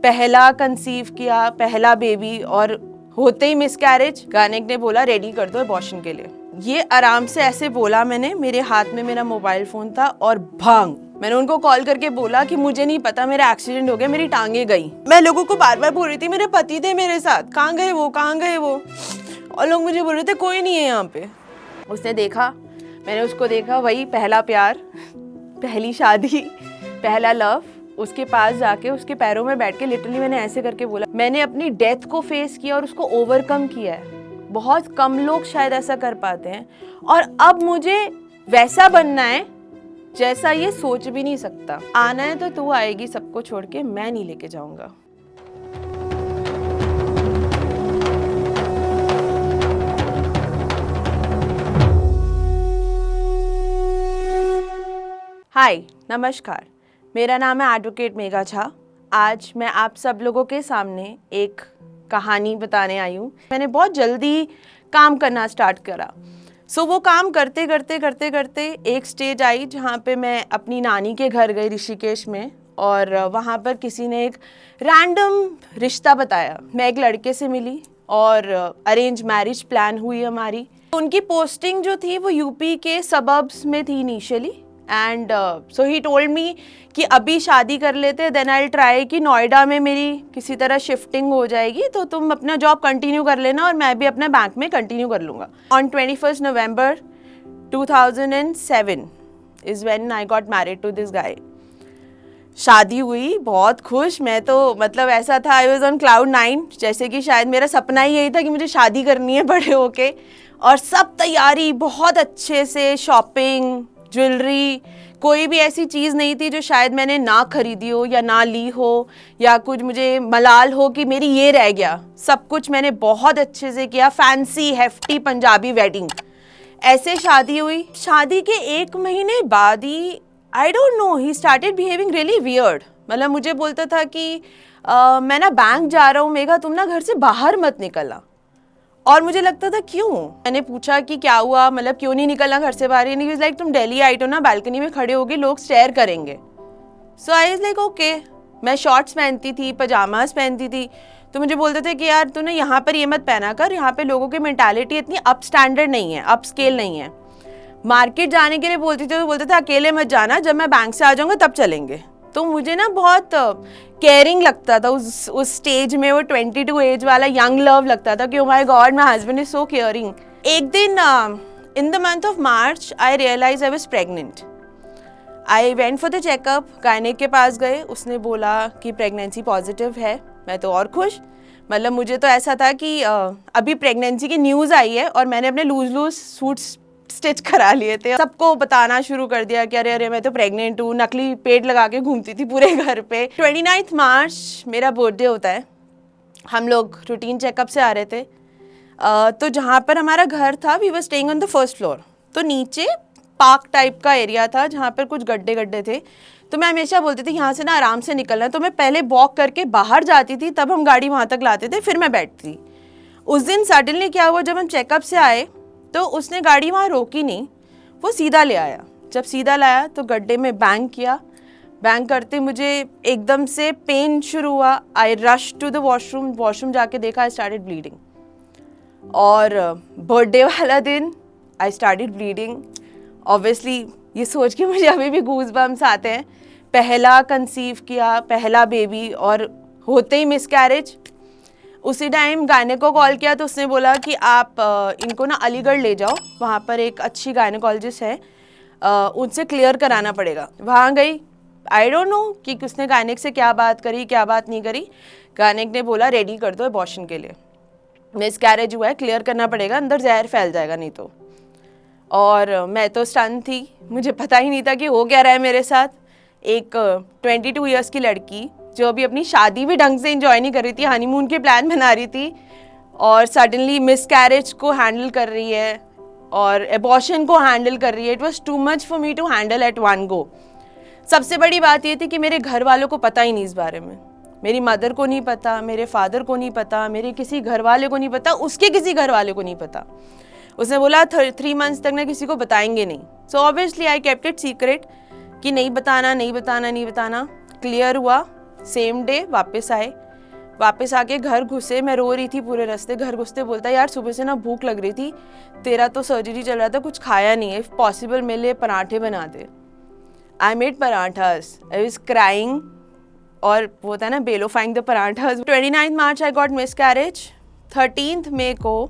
पहला कंसीव किया, पहला बेबी, और होते ही मिसकैरेज। गायनेक ने बोला रेडी कर दो अबॉर्शन के लिए। ये आराम से ऐसे बोला मैंने, मेरे हाथ में मेरा मोबाइल फोन था और भांग मैंने उनको कॉल करके बोला कि मुझे नहीं पता, मेरा एक्सीडेंट हो गया, मेरी टांगे गई। मैं लोगों को बार बार बोल रही थी मेरे पति थे मेरे साथ, कहाँ गए वो, कहाँ गए वो, और लोग मुझे बोल रहे थे कोई नहीं है यहाँ पे। उसने देखा, मैंने उसको देखा, वही पहला प्यार, पहली शादी, पहला लव। उसके पास जाके उसके पैरों में बैठ के लिटरली मैंने ऐसे करके बोला, मैंने अपनी डेथ को फेस किया और उसको ओवरकम किया है। बहुत कम लोग शायद ऐसा कर पाते हैं, और अब मुझे वैसा बनना है जैसा ये सोच भी नहीं सकता। आना है तो तू आएगी सबको छोड़ के, मैं नहीं लेके जाऊंगा। हाय, नमस्कार, मेरा नाम है एडवोकेट मेघा झा। आज मैं आप सब लोगों के सामने एक कहानी बताने आई हूँ। मैंने बहुत जल्दी काम करना स्टार्ट करा। वो काम करते करते एक स्टेज आई जहाँ पे मैं अपनी नानी के घर गई ऋषिकेश में, और वहाँ पर किसी ने एक रैंडम रिश्ता बताया। मैं एक लड़के से मिली और अरेंज मैरिज प्लान हुई हमारी। उनकी पोस्टिंग जो थी वो यूपी के सबर्ब्स में थी initially, and so he told me कि अभी शादी कर लेते हैं, देन आई ट्राई कि नोएडा में मेरी किसी तरह शिफ्टिंग हो जाएगी तो तुम अपना जॉब कंटिन्यू कर लेना और मैं भी अपने बैंक में कंटिन्यू कर लूँगा। On 21 November 2007 is when I got married to this guy. शादी हुई, बहुत खुश। मैं तो मतलब ऐसा था, आई वॉज ऑन क्लाउड 9, जैसे कि शायद मेरा सपना ही यही था कि मुझे शादी करनी है बड़े होके। और सब तैयारी बहुत अच्छे से, शॉपिंग, ज्वेलरी, कोई भी ऐसी चीज़ नहीं थी जो शायद मैंने ना खरीदी हो या ना ली हो, या कुछ मुझे मलाल हो कि मेरी ये रह गया। सब कुछ मैंने बहुत अच्छे से किया, फैंसी हेफ्टी पंजाबी वेडिंग। ऐसे शादी हुई। शादी के 1 महीने बाद ही I don't know, he started behaving really weird. मतलब मुझे बोलता था कि मैं ना बैंक जा रहा हूँ मेघा, तुम ना घर से बाहर मत निकलना। और मुझे लगता था क्यों। मैंने पूछा कि क्या हुआ, मतलब क्यों नहीं निकलना घर से बाहर। ही वाज लाइक तुम दिल्ली आई हो ना, बालकनी में खड़े होगे लोग स्टेयर करेंगे। सो आई वाज लाइक ओके। मैं शॉर्ट्स पहनती थी, पजामाज पहनती थी, तो मुझे बोलते थे कि यार तूने यहाँ पर ये मत पहना कर, यहाँ पे लोगों की मेंटालिटी इतनी अप स्टैंडर्ड नहीं है, अप स्केल नहीं है। मार्केट जाने के लिए बोलती थी तो बोलते थे अकेले मत जाना, जब मैं बैंक से आ जाऊँगा तब चलेंगे। तो मुझे ना बहुत केयरिंग लगता था उस स्टेज में, वो 22 एज वाला यंग लव लगता था कि oh my god my husband is so caring. एक दिन in the month of March I realise I was pregnant. I went for the checkup, gynaec के पास गए, उसने बोला कि प्रेगनेंसी पॉजिटिव है। मैं तो और खुश। मतलब मुझे तो ऐसा था कि अभी प्रेगनेंसी की न्यूज़ आई है और मैंने अपने लूज सूट्स स्टिच करा लिए थे। सबको बताना शुरू कर दिया कि अरे अरे मैं तो प्रेग्नेंट हूँ। नकली पेट लगा के घूमती थी पूरे घर पे। 29 मार्च मेरा बर्थडे होता है। हम लोग रूटीन चेकअप से आ रहे थे, तो जहाँ पर हमारा घर था, we were staying on the first floor. तो नीचे पार्क टाइप का एरिया था जहाँ पर कुछ गड्ढे थे। तो मैं हमेशा बोलती थी यहाँ से ना आराम से निकलना है, तो मैं पहले वॉक करके बाहर जाती थी, तब हम गाड़ी वहाँ तक लाते थे, फिर मैं बैठती थी। उस दिन सडनली क्या हुआ, जब हम चेकअप से आए तो उसने गाड़ी वहाँ रोकी नहीं, वो सीधा ले आया। जब सीधा लाया तो गड्ढे में बैंग किया। बैंग करते मुझे एकदम से पेन शुरू हुआ। I rush to the washroom जाके देखा, आई स्टार्टेड ब्लीडिंग। और बर्थडे वाला दिन आई स्टार्टेड ब्लीडिंग। ऑब्वियसली ये सोच के मुझे अभी भी गूज़बम्स आते हैं। पहला कंसीव किया, पहला बेबी, और होते ही मिसकैरेज। उसी टाइम गायनेक को कॉल किया तो उसने बोला कि आप इनको ना अलीगढ़ ले जाओ, वहाँ पर एक अच्छी गायनेकोलॉजिस्ट है, उनसे क्लियर कराना पड़ेगा। वहाँ गई। आई डोंट नो कि उसने गायनेक से क्या बात करी, क्या बात नहीं करी। गायनेक ने बोला रेडी कर दो अबॉर्शन के लिए, मिसकैरेज हुआ है, क्लियर करना पड़ेगा, अंदर जहर फैल जाएगा नहीं तो। और मैं तो स्टन थी, मुझे पता ही नहीं था कि हो क्या रहा है मेरे साथ। एक 22 ईयर्स की लड़की जो अभी अपनी शादी भी ढंग से एंजॉय नहीं कर रही थी, हनीमून के प्लान बना रही थी, और सडनली मिसकैरेज को हैंडल कर रही है और एबॉर्शन को हैंडल कर रही है। It was too much for me to handle at one go. सबसे बड़ी बात ये थी कि मेरे घर वालों को पता ही नहीं इस बारे में। मेरी मदर को नहीं पता, मेरे फादर को नहीं पता, मेरे किसी घर वाले को नहीं पता, उसके किसी घर वाले को नहीं पता। उसने बोला 3 मंथ्स तक ना किसी को बताएंगे नहीं। So obviously I kept it secret कि नहीं बताना। क्लियर हुआ, सेम डे वापस आए, वापस आके घर घुसे, मैं रो रही थी पूरे रास्ते। घर घुसते बोलता यार सुबह से ना भूख लग रही थी, तेरा तो सर्जरी चल रहा था, कुछ खाया नहीं है, इफ पॉसिबल मेरे लिए पराठे बना दे। I made parathas, I was crying, और वो होता है ना बेलोफाइंग the parathas. 29 March I got miscarriage. 13 मई को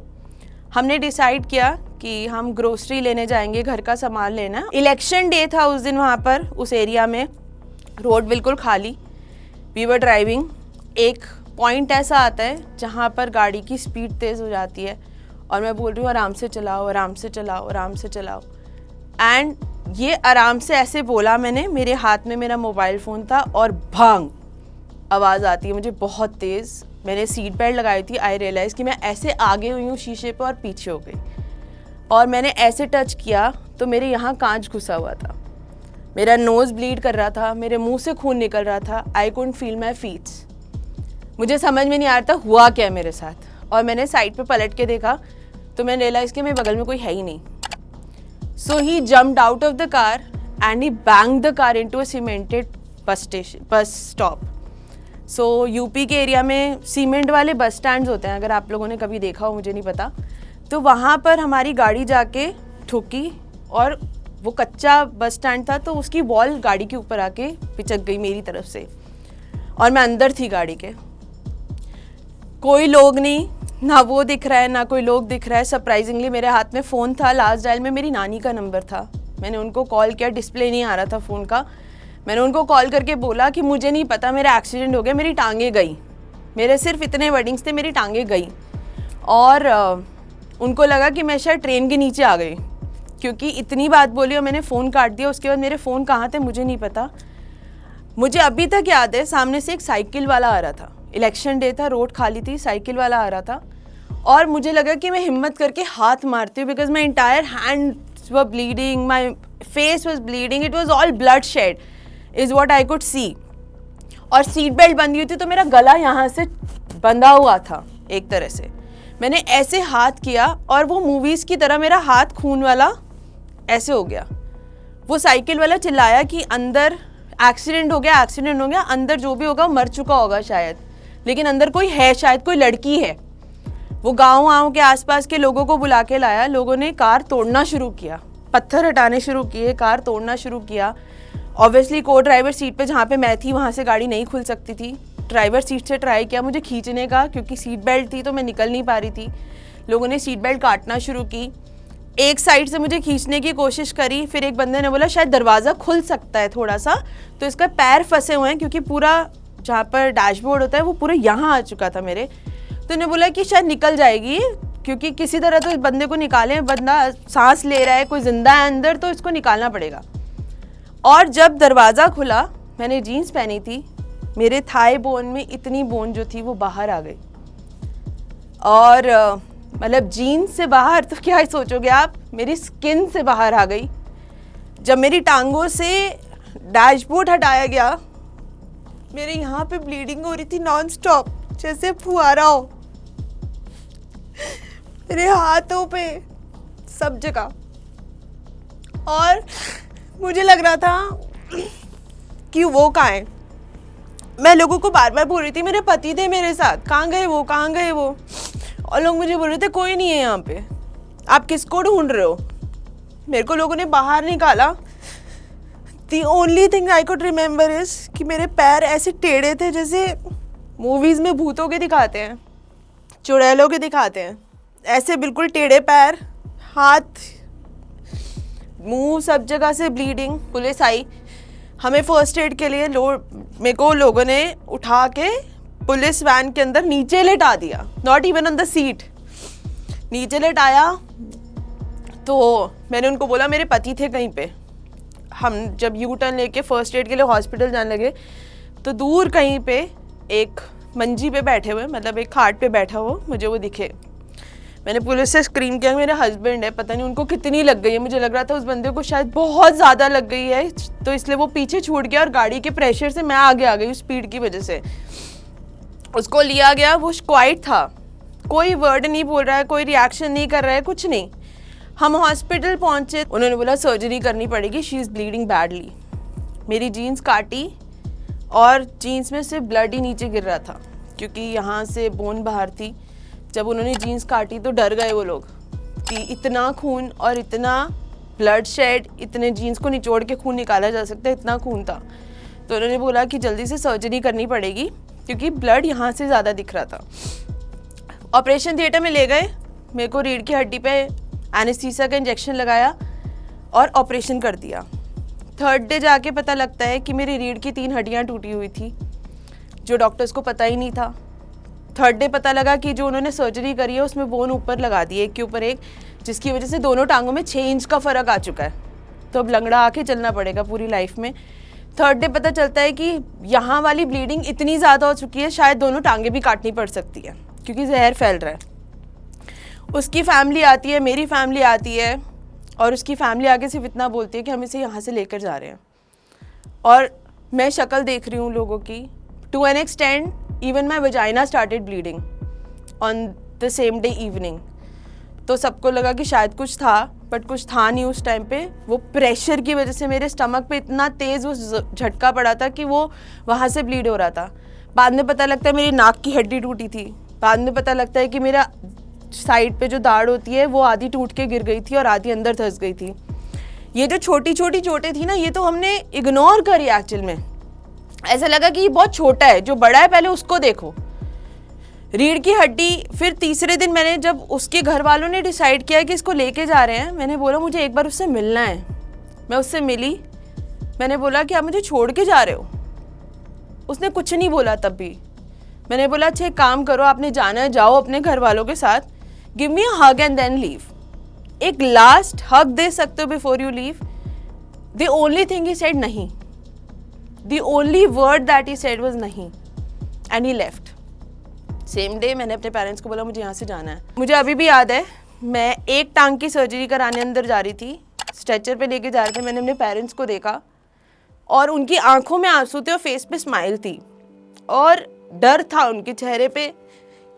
हमने डिसाइड किया कि हम ग्रोसरी लेने जाएंगे, घर का सामान लेना। इलेक्शन डे था उस दिन, वहाँ पर उस एरिया में रोड बिल्कुल खाली। वी वर ड्राइविंग, एक पॉइंट ऐसा आता है जहाँ पर गाड़ी की स्पीड तेज़ हो जाती है और मैं बोल रही हूँ आराम से चलाओ, आराम से चलाओ, आराम से चलाओ। एंड ये आराम से ऐसे बोला मैंने, मेरे हाथ में मेरा मोबाइल फ़ोन था और भांग आवाज़ आती है मुझे बहुत तेज़। मैंने सीट बेल्ट लगाई थी। आई रियलाइज़ कि मैं ऐसे आगे हुई हूँ शीशे पे और पीछे हो गई, और मैंने ऐसे टच किया तो मेरे यहाँ कांच घुसा हुआ था, मेरा नोज़ ब्लीड कर रहा था, मेरे मुंह से खून निकल रहा था। I couldn't feel my feets. मुझे समझ में नहीं आ रहा था हुआ क्या मेरे साथ, और मैंने साइड पे पलट के देखा तो मैंने रियलाइज़ कि मेरे बगल में कोई है ही नहीं। So he jumped out of the car and he banged the car into a cemented bus stop. So UP के एरिया में सीमेंट वाले बस स्टैंड्स होते हैं, अगर आप लोगों ने कभी देखा हो मुझे नहीं पता। तो वहाँ पर हमारी गाड़ी जाके ठुकी और वो कच्चा बस स्टैंड था तो उसकी वॉल गाड़ी के ऊपर आके पिचक गई मेरी तरफ से, और मैं अंदर थी गाड़ी के। कोई लोग नहीं, ना वो दिख रहा है ना कोई लोग दिख रहा है। सरप्राइजिंगली मेरे हाथ में फ़ोन था, लास्ट डायल में मेरी नानी का नंबर था। मैंने उनको कॉल किया, डिस्प्ले नहीं आ रहा था फ़ोन का। मैंने उनको कॉल करके बोला कि मुझे नहीं पता, मेरा एक्सीडेंट हो गया, मेरी टांगें गई। मेरे सिर्फ इतने वर्डिंग्स थे, मेरी टांगें गई। और उनको लगा कि मैं शायद ट्रेन के नीचे आ गई, क्योंकि इतनी बात बोली और मैंने फ़ोन काट दिया। उसके बाद मेरे फ़ोन कहाँ थे मुझे नहीं पता। मुझे अभी तक याद है, सामने से एक साइकिल वाला आ रहा था, इलेक्शन डे था, रोड खाली थी, साइकिल वाला आ रहा था, और मुझे लगा कि मैं हिम्मत करके हाथ मारती हूँ, because my entire hands were bleeding, my face was bleeding, it was all blood shed is what I could see. और सीट बेल्ट बंधी हुई थी तो मेरा गला यहाँ से बंधा हुआ था एक तरह से। मैंने ऐसे हाथ किया और वो मूवीज़ की तरह मेरा हाथ खून वाला ऐसे हो गया। वो साइकिल वाला चिल्लाया कि अंदर एक्सीडेंट हो गया, एक्सीडेंट हो गया, अंदर जो भी होगा मर चुका होगा शायद, लेकिन अंदर कोई है, शायद कोई लड़की है। वो गाँव के आसपास के लोगों को बुला के लाया। लोगों ने कार तोड़ना शुरू किया, पत्थर हटाने शुरू किए, कार तोड़ना शुरू किया। ऑब्वियसली को ड्राइवर सीट पे जहाँ पे मैं थी वहाँ से गाड़ी नहीं खुल सकती थी। ड्राइवर सीट से ट्राई किया मुझे खींचने का, क्योंकि सीट बेल्ट थी तो मैं निकल नहीं पा रही थी। लोगों ने सीट बेल्ट काटना शुरू की, एक साइड से मुझे खींचने की कोशिश करी। फिर एक बंदे ने बोला शायद दरवाज़ा खुल सकता है थोड़ा सा, तो इसका पैर फंसे हुए हैं, क्योंकि पूरा जहाँ पर डैशबोर्ड होता है वो पूरा यहाँ आ चुका था मेरे। तो उन्होंने बोला कि शायद निकल जाएगी, क्योंकि किसी तरह तो इस बंदे को निकालें, बंदा सांस ले रहा है, कोई जिंदा है अंदर, तो इसको निकालना पड़ेगा। और जब दरवाज़ा खुला, मैंने जीन्स पहनी थी, मेरे थाई बोन में इतनी बोन जो थी वो बाहर आ गई। और मतलब जीन्स से बाहर तो क्या सोचोगे आप, मेरी स्किन से बाहर आ गई। जब मेरी टांगों से डैशबोर्ड हटाया गया, मेरे यहाँ पे ब्लीडिंग हो रही थी नॉन स्टॉप, जैसे फुहारा हो, मेरे हाथों पे सब जगह। और मुझे लग रहा था कि वो कहाँ है। मैं लोगों को बार बार बोल रही थी मेरे पति थे मेरे साथ, कहाँ गए वो, कहाँ गए वो। और लोग मुझे बोल रहे थे कोई नहीं है यहाँ पे, आप किसको ढूंढ रहे हो। मेरे को लोगों ने बाहर निकाला। The only thing I could remember is कि मेरे पैर ऐसे टेढ़े थे जैसे मूवीज़ में भूतों के दिखाते हैं, चुड़ैलों के दिखाते हैं, ऐसे बिल्कुल टेढ़े पैर, हाथ मुंह सब जगह से ब्लीडिंग। पुलिस आई, हमें फर्स्ट एड के लिए मेरे को लोगों ने उठा के पुलिस वैन के अंदर नीचे लेटा दिया, not even on the seat, नीचे लेटाया। तो मैंने उनको बोला मेरे पति थे कहीं पे। हम जब यू टर्न लेके फर्स्ट एड के लिए हॉस्पिटल जाने लगे तो दूर कहीं पे एक मंजी पे बैठे हुए, मतलब एक खाट पे बैठा हुआ मुझे वो दिखे। मैंने पुलिस से स्क्रीन किया मेरे हस्बैंड है, पता नहीं उनको कितनी लग गई है। मुझे लग रहा था उस बंदे को शायद बहुत ज़्यादा लग गई है, तो इसलिए वो पीछे छूट गया और गाड़ी के प्रेशर से मैं आगे आ गई, उस स्पीड की वजह से। उसको लिया गया, वो क्वाइट था, कोई वर्ड नहीं बोल रहा है, कोई रिएक्शन नहीं कर रहा है, कुछ नहीं। हम हॉस्पिटल पहुंचे, उन्होंने बोला सर्जरी करनी पड़ेगी, शी इज़ ब्लीडिंग बैडली। मेरी जीन्स काटी और जीन्स में सिर्फ ब्लड ही नीचे गिर रहा था क्योंकि यहाँ से बोन बाहर थी। जब उन्होंने जीन्स काटी तो डर गए वो लोग कि इतना खून और इतना ब्लड शेड, इतने जीन्स को निचोड़ के खून निकाला जा सकता है, इतना खून था। तो उन्होंने बोला कि जल्दी से सर्जरी करनी पड़ेगी क्योंकि ब्लड यहाँ से ज़्यादा दिख रहा था। ऑपरेशन थिएटर में ले गए, मेरे को रीढ़ की हड्डी पे एनेस्थीसिया का इंजेक्शन लगाया और ऑपरेशन कर दिया। थर्ड डे जाके पता लगता है कि मेरी रीढ़ की 3 हड्डियाँ टूटी हुई थी, जो डॉक्टर्स को पता ही नहीं था। थर्ड डे पता लगा कि जो उन्होंने सर्जरी करी है उसमें बोन ऊपर लगा दी, एक के ऊपर एक, जिसकी वजह से दोनों टांगों में 6 इंच का फ़र्क आ चुका है। तो अब लंगड़ा आके चलना पड़ेगा पूरी लाइफ में। थर्ड डे पता चलता है कि यहाँ वाली ब्लीडिंग इतनी ज़्यादा हो चुकी है, शायद दोनों टांगें भी काटनी पड़ सकती है क्योंकि जहर फैल रहा है। उसकी फैमिली आती है, मेरी फैमिली आती है, और उसकी फैमिली आगे सिर्फ इतना बोलती है कि हम इसे यहाँ से लेकर जा रहे हैं। और मैं शक्ल देख रही हूँ लोगों की, to an extent even my vagina started bleeding on the same day evening. तो सबको लगा कि शायद कुछ था, बट कुछ था नहीं उस टाइम पे। वो प्रेशर की वजह से मेरे स्टमक पे इतना तेज़ वो झटका पड़ा था कि वो वहाँ से ब्लीड हो रहा था। बाद में पता लगता है मेरी नाक की हड्डी टूटी थी। बाद में पता लगता है कि मेरा साइड पे जो दाढ़ होती है वो आधी टूट के गिर गई थी और आधी अंदर धंस गई थी। ये जो छोटी छोटी चोटें थी ना, ये तो हमने इग्नोर करी एक्चुअल में। ऐसा लगा कि ये बहुत छोटा है, जो बड़ा है पहले उसको देखो। रीढ़ की हड्डी, फिर तीसरे दिन मैंने, जब उसके घर वालों ने डिसाइड किया कि इसको लेके जा रहे हैं, मैंने बोला मुझे एक बार उससे मिलना है। मैं उससे मिली, मैंने बोला कि आप मुझे छोड़ के जा रहे हो? उसने कुछ नहीं बोला तब भी। मैंने बोला अच्छा एक काम करो, आपने जाना है जाओ अपने घर वालों के साथ, give me a hug and then leave. एक लास्ट हग दे सकते हो before you leave? The only thing he said नहीं, the only word that he said was नहीं, and he left. Same day मैंने अपने पेरेंट्स को बोला मुझे यहाँ से जाना है। मुझे अभी भी याद है, मैं एक टांग की सर्जरी कराने अंदर जा रही थी, स्ट्रेचर पे लेके जा रहे थे। मैंने अपने पेरेंट्स को देखा और उनकी आंखों में आंसू थे और फेस पे स्माइल थी और डर था उनके चेहरे पे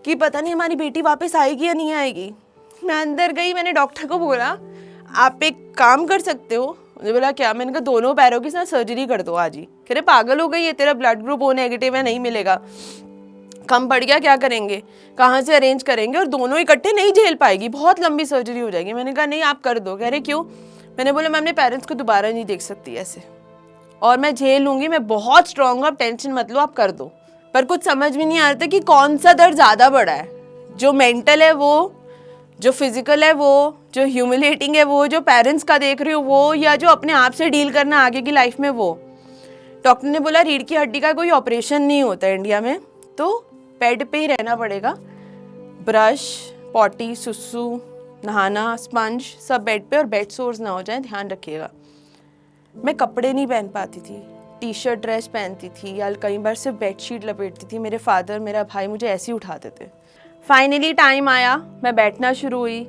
कि पता नहीं हमारी बेटी वापस आएगी या नहीं आएगी। मैं अंदर गई, मैंने डॉक्टर को बोला आप एक काम कर सकते हो? मुझे बोला क्या? मैंने कहा दोनों पैरों के साथ सर्जरी कर दो आज ही। कह रहे पागल हो गई है, तेरा ब्लड ग्रुप ओ नेगेटिव है, नहीं मिलेगा, कम पड़ गया, क्या करेंगे, कहाँ से अरेंज करेंगे, और दोनों इकट्ठे नहीं झेल पाएगी, बहुत लंबी सर्जरी हो जाएगी। मैंने कहा नहीं आप कर दो। कह रहे क्यों? मैंने बोला मैं अपने पेरेंट्स को दोबारा नहीं देख सकती ऐसे, और मैं झेल लूँगी, मैं बहुत स्ट्रांग हूँ, आप टेंशन मत लो, आप कर दो। पर कुछ समझ में नहीं आ रहा था कि कौन सा दर्द ज़्यादा बड़ा है, जो मेंटल है वो, जो फिजिकल है वो, जो ह्यूमिलेटिंग है वो, जो पेरेंट्स का देख रही हो वो, या जो अपने आप से डील करना आगे की लाइफ में वो। डॉक्टर ने बोला रीढ़ की हड्डी का कोई ऑपरेशन नहीं होता इंडिया में, तो बेड पे ही रहना पड़ेगा। ब्रश, पॉटी, सुसु, नहाना, स्पंज सब बेड पे, और बेड सोर्स ना हो जाए, ध्यान रखिएगा। मैं कपड़े नहीं पहन पाती थी, टी शर्ट ड्रेस पहनती थी या कई बार सिर्फ बेडशीट लपेटती थी। मेरे फादर, मेरा भाई मुझे ऐसे ही उठाते थे। फाइनली टाइम आया, मैं बैठना शुरू हुई,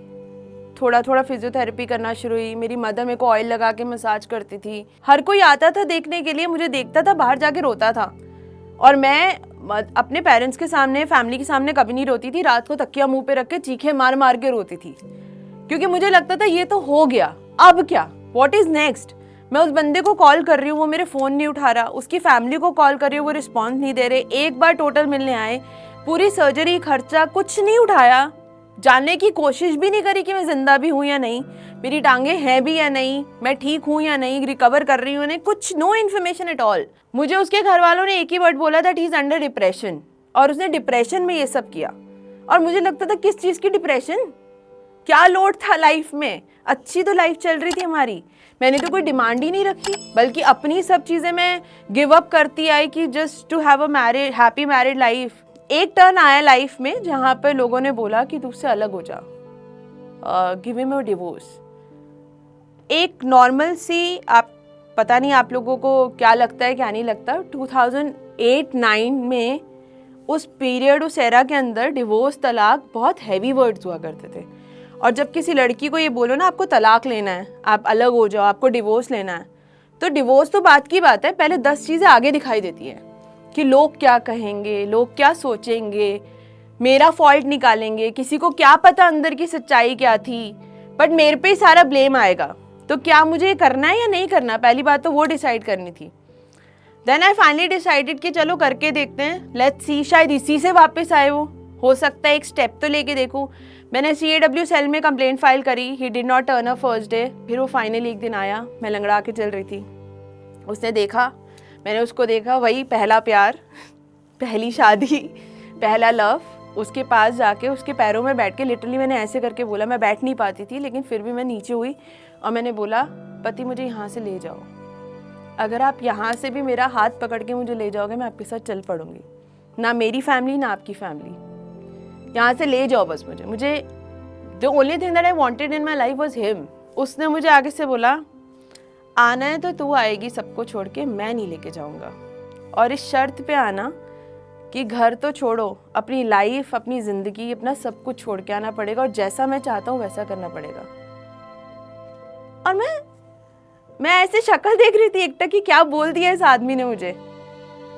थोड़ा थोड़ा फिजियोथेरेपी करना शुरू हुई। मेरी मदर मेरे को ऑयल लगा के मसाज करती थी। हर कोई आता था देखने के लिए, मुझे देखता था, बाहर जाके रोता था। और मैं अपने पेरेंट्स के सामने, फैमिली के सामने कभी नहीं रोती थी। रात को तकिया मुंह पे रख के चीखे मार मार के रोती थी, क्योंकि मुझे लगता था ये तो हो गया, अब क्या, व्हाट इज नेक्स्ट। मैं उस बंदे को कॉल कर रही हूँ, वो मेरे फ़ोन नहीं उठा रहा, उसकी फैमिली को कॉल कर रही हूँ, वो रिस्पॉन्स नहीं दे रहे। एक बार टोटल मिलने आए, पूरी सर्जरी खर्चा कुछ नहीं उठाया, जानने की कोशिश भी नहीं करी कि मैं जिंदा भी हूँ या नहीं, मेरी टांगे हैं भी या नहीं, मैं ठीक हूँ या नहीं, रिकवर कर रही हूँ नहीं, कुछ नो इन्फॉर्मेशन एट ऑल। मुझे उसके घर वालों ने एक ही वर्ड बोला, that he is under depression, और उसने डिप्रेशन में ये सब किया। और मुझे लगता था किस चीज़ की डिप्रेशन, क्या लोड था लाइफ में, अच्छी तो लाइफ चल रही थी हमारी, मैंने तो कोई डिमांड ही नहीं रखी, बल्कि अपनी सब चीज़ें मैं गिव अप करती आई कि just to have a happy married life. एक टर्न आया लाइफ में जहाँ पे लोगों ने बोला कि तू उससे अलग हो जा, गिव हिम अ डिवोर्स। एक नॉर्मल सी, आप पता नहीं आप लोगों को क्या लगता है क्या नहीं लगता, 2008-9 में उस पीरियड, उस एरा के अंदर डिवोर्स, तलाक बहुत हैवी वर्ड्स हुआ करते थे। और जब किसी लड़की को ये बोलो ना आपको तलाक लेना है, आप अलग हो जाओ, आपको डिवोर्स लेना है, तो डिवोर्स तो बात की बात है, पहले 10 चीज़ें आगे दिखाई देती हैं कि लोग क्या कहेंगे, लोग क्या सोचेंगे, मेरा फॉल्ट निकालेंगे, किसी को क्या पता अंदर की सच्चाई क्या थी, बट मेरे पे ही सारा ब्लेम आएगा। तो क्या मुझे करना है या नहीं करना, पहली बात तो वो डिसाइड करनी थी। देन आई फाइनली डिसाइडेड कि चलो करके देखते हैं, लेट्स सी, शायद इसी से वापस आए वो, हो सकता है एक स्टेप तो लेके देखूँ। मैंने CAW सेल में कंप्लेंट फाइल करी, he did not turn up first day. फिर वो फाइनली एक दिन आया, मैं लंगड़ा के चल रही थी, उसने देखा, मैंने उसको देखा, वही पहला प्यार, पहली शादी, पहला लव। उसके पास जाके उसके पैरों में बैठ के लिटरली मैंने ऐसे करके बोला, मैं बैठ नहीं पाती थी लेकिन फिर भी मैं नीचे हुई और मैंने बोला, पति मुझे यहाँ से ले जाओ, अगर आप यहाँ से भी मेरा हाथ पकड़ के मुझे ले जाओगे मैं आपके साथ चल पड़ूंगी, ना मेरी फैमिली ना आपकी फैमिली, यहाँ से ले जाओ बस मुझे the only thing that I wanted in my life was him. उसने मुझे आगे से बोला, आना है तो तू आएगी सबको छोड़ के, मैं नहीं लेके जाऊँगा, और इस शर्त पे आना कि घर तो छोड़ो, अपनी लाइफ, अपनी ज़िंदगी, अपना सब कुछ छोड़ के आना पड़ेगा और जैसा मैं चाहता हूँ वैसा करना पड़ेगा। और मैं ऐसे शक्ल देख रही थी एकटा कि क्या बोल दिया इस आदमी ने मुझे,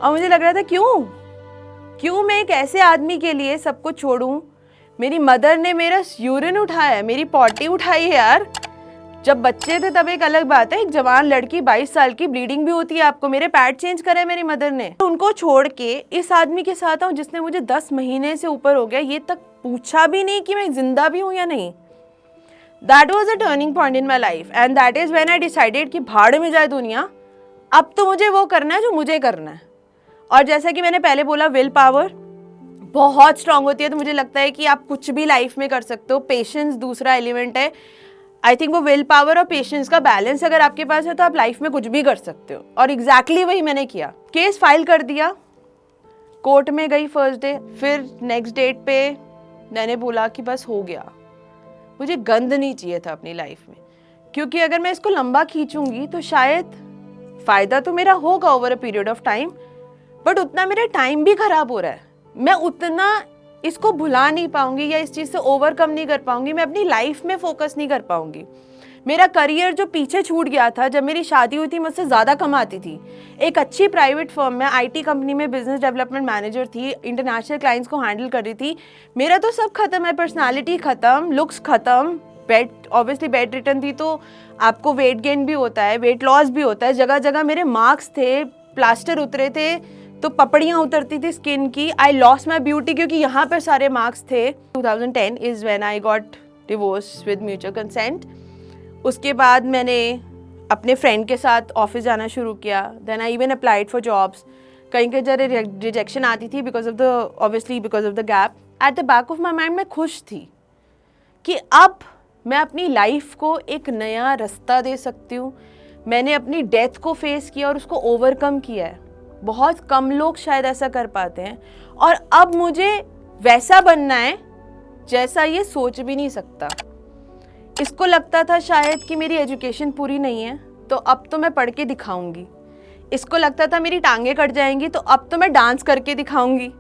और मुझे लग रहा था क्यों मैं एक ऐसे आदमी के लिए सब कुछ छोड़ूं। मेरी मदर ने मेरा यूरिन उठाया है, मेरी पॉटी उठाई है यार। जब बच्चे थे तब एक अलग बात है, एक जवान लड़की 22 साल की, ब्लीडिंग भी होती है आपको, मेरे पैड चेंज करे मेरी मदर ने, उनको छोड़ के इस आदमी के साथ हूँ जिसने मुझे 10 महीने से ऊपर हो गया ये तक पूछा भी नहीं कि मैं जिंदा भी हूँ या नहीं। That was a turning point in my life and that is when I decided कि भाड़ में जाए दुनिया, अब तो मुझे वो करना है जो मुझे करना है। और जैसा कि मैंने पहले बोला, विल पावर बहुत स्ट्रांग होती है, तो मुझे लगता है कि आप कुछ भी लाइफ में कर सकते हो। पेशेंस दूसरा एलिमेंट है, आई थिंक वो विल पावर और पेशेंस का बैलेंस अगर आपके पास है तो आप लाइफ में कुछ भी कर सकते हो, और एग्जैक्टली वही मैंने किया। केस फाइल कर दिया, कोर्ट में गई फर्स्ट डे, फिर नेक्स्ट डेट पे मैंने बोला कि बस हो गया, मुझे गंद नहीं चाहिए था अपनी लाइफ में, क्योंकि अगर मैं इसको लंबा खींचूंगी तो शायद फ़ायदा तो मेरा होगा over a period of time, but उतना मेरा टाइम भी ख़राब हो रहा है, मैं उतना इसको भुला नहीं पाऊंगी या इस चीज़ से ओवरकम नहीं कर पाऊंगी, मैं अपनी लाइफ में फोकस नहीं कर पाऊंगी। मेरा करियर जो पीछे छूट गया था, जब मेरी शादी हुई थी मुझसे ज़्यादा कमाती थी, एक अच्छी प्राइवेट फर्म में IT कंपनी में बिजनेस डेवलपमेंट मैनेजर थी, इंटरनेशनल क्लाइंट्स को हैंडल कर रही थी, मेरा तो सब खत्म है, पर्सनालिटी खत्म, लुक्स खत्म, ऑब्वियसली बेड रिटर्न थी तो आपको वेट गेन भी होता है, वेट लॉस भी होता है, जगह जगह मेरे मार्क्स थे, प्लास्टर उतरे थे तो पपड़ियाँ उतरती थी स्किन की, आई लॉस्ट माई ब्यूटी क्योंकि यहाँ पर सारे मार्क्स थे। 2010 is when I got divorce with mutual consent. उसके बाद मैंने अपने फ्रेंड के साथ ऑफिस जाना शुरू किया, then I even applied for jobs, कहीं कहीं जरा रिजेक्शन आती थी because of the gap. At the back of my mind मैं खुश थी कि अब मैं अपनी लाइफ को एक नया रास्ता दे सकती हूँ। मैंने अपनी डेथ को फेस किया और उसको ओवरकम किया है, बहुत कम लोग शायद ऐसा कर पाते हैं, और अब मुझे वैसा बनना है जैसा ये सोच भी नहीं सकता। इसको लगता था शायद कि मेरी एजुकेशन पूरी नहीं है तो अब तो मैं पढ़ के दिखाऊंगी, इसको लगता था मेरी टांगें कट जाएंगी तो अब तो मैं डांस करके दिखाऊंगी,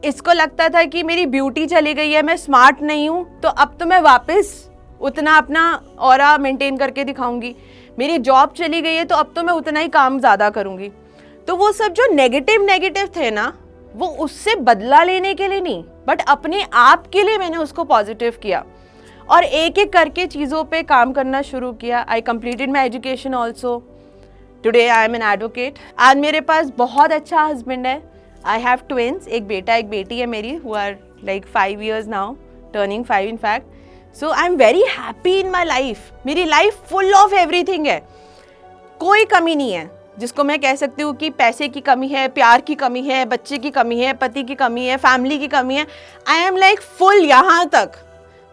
इसको लगता था कि मेरी ब्यूटी चली गई है, मैं स्मार्ट नहीं हूँ तो अब तो मैं वापस उतना अपना ऑरा मेंटेन करके दिखाऊंगी, मेरी जॉब चली गई है तो अब तो मैं उतना ही काम ज़्यादा करूँगी। तो वो सब जो नेगेटिव थे ना, वो उससे बदला लेने के लिए नहीं बट अपने आप के लिए मैंने उसको पॉजिटिव किया और एक एक करके चीज़ों पे काम करना शुरू किया। I completed my education also, today I am an advocate. आज मेरे पास बहुत अच्छा हस्बैंड है, आई हैव ट्विंस, एक बेटा एक बेटी है मेरी, who are like 5 years now, turning 5 in fact. So I am very happy in my life, मेरी लाइफ फुल ऑफ एवरीथिंग है, कोई कमी नहीं है जिसको मैं कह सकती हूँ कि पैसे की कमी है, प्यार की कमी है, बच्चे की कमी है, पति की कमी है, फैमिली की कमी है। आई एम लाइक फुल यहाँ तक।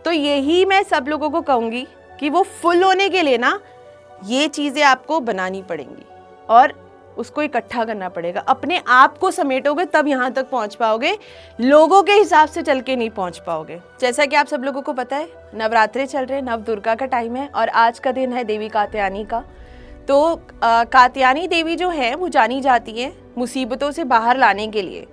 तो यही मैं सब लोगों को कहूँगी कि वो फुल होने के लिए ना ये चीज़ें आपको बनानी पड़ेंगी और उसको इकट्ठा करना पड़ेगा, अपने आप को समेटोगे तब यहाँ तक पहुँच पाओगे, लोगों के हिसाब से चल के नहीं पहुँच पाओगे। जैसा कि आप सब लोगों को पता है, नवरात्रे चल रहे, नव दुर्गा का टाइम है और आज का दिन है देवी कात्यायनी का। तो कात्यायनी देवी जो है वो जानी जाती है मुसीबतों से बाहर लाने के लिए।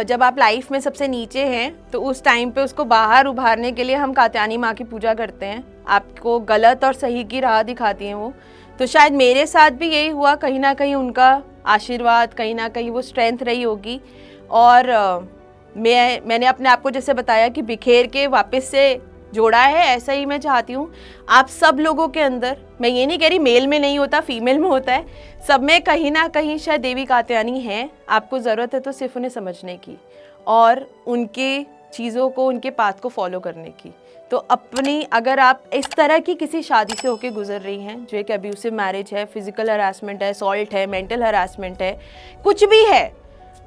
जब आप लाइफ में सबसे नीचे हैं तो उस टाइम पे उसको बाहर उभारने के लिए हम कात्यायनी माँ की पूजा करते हैं, आपको गलत और सही की राह दिखाती हैं वो। तो शायद मेरे साथ भी यही हुआ, कहीं ना कहीं उनका आशीर्वाद, कहीं ना कहीं वो स्ट्रेंथ रही होगी। और मैंने अपने आप को जैसे बताया कि बिखेर के वापस से जोड़ा है, ऐसा ही मैं चाहती हूँ आप सब लोगों के अंदर। मैं ये नहीं कह रही मेल में नहीं होता, फीमेल में होता है, सब में कहीं ना कहीं शायद देवी कात्यायनी है। आपको ज़रूरत है तो सिर्फ उन्हें समझने की और उनके चीज़ों को, उनके पाथ को फॉलो करने की। तो अपनी, अगर आप इस तरह की किसी शादी से होके गुजर रही हैं जो एक अब्यूसिव मैरिज है, फिजिकल हरासमेंट है, असॉल्ट है, मेंटल हरासमेंट है, कुछ भी है,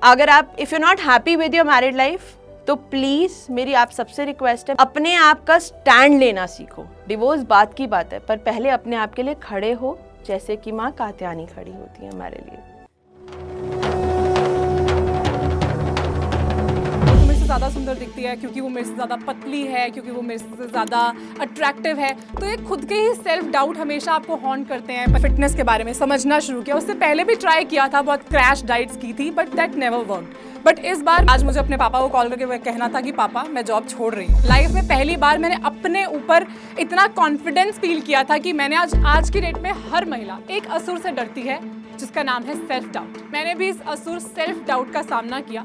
अगर आप if you not happy with your married life तो प्लीज़ मेरी आप सबसे रिक्वेस्ट है अपने आप का स्टैंड लेना सीखो। डिवोर्स बात की बात है, पर पहले अपने आप के लिए खड़े हो, जैसे कि माँ कात्यायनी खड़ी होती है हमारे लिए। ज़्यादा सुंदर दिखती है क्योंकि वो मेरे से ज़्यादा पतली है, क्योंकि वो मेरे से ज़्यादा अट्रैक्टिव है। तो ये खुद के ही सेल्फ डाउट हमेशा आपको हॉन्ट करते हैं। मैं फिटनेस के बारे में समझना शुरू किया, उससे पहले भी ट्राई किया था, बहुत क्रैश डाइट्स की थी, but that never worked. But इस बार आज मुझे अपने पापा को कॉल करके कहना था कि पापा मैं जॉब छोड़ रही हूँ। लाइफ में पहली बार मैंने अपने ऊपर इतना कॉन्फिडेंस फील किया था कि मैंने आज की डेट में हर महिला एक असुर से डरती है जिसका नाम है सेल्फ डाउट। मैंने भी इस असुर सेल्फ डाउट का सामना किया।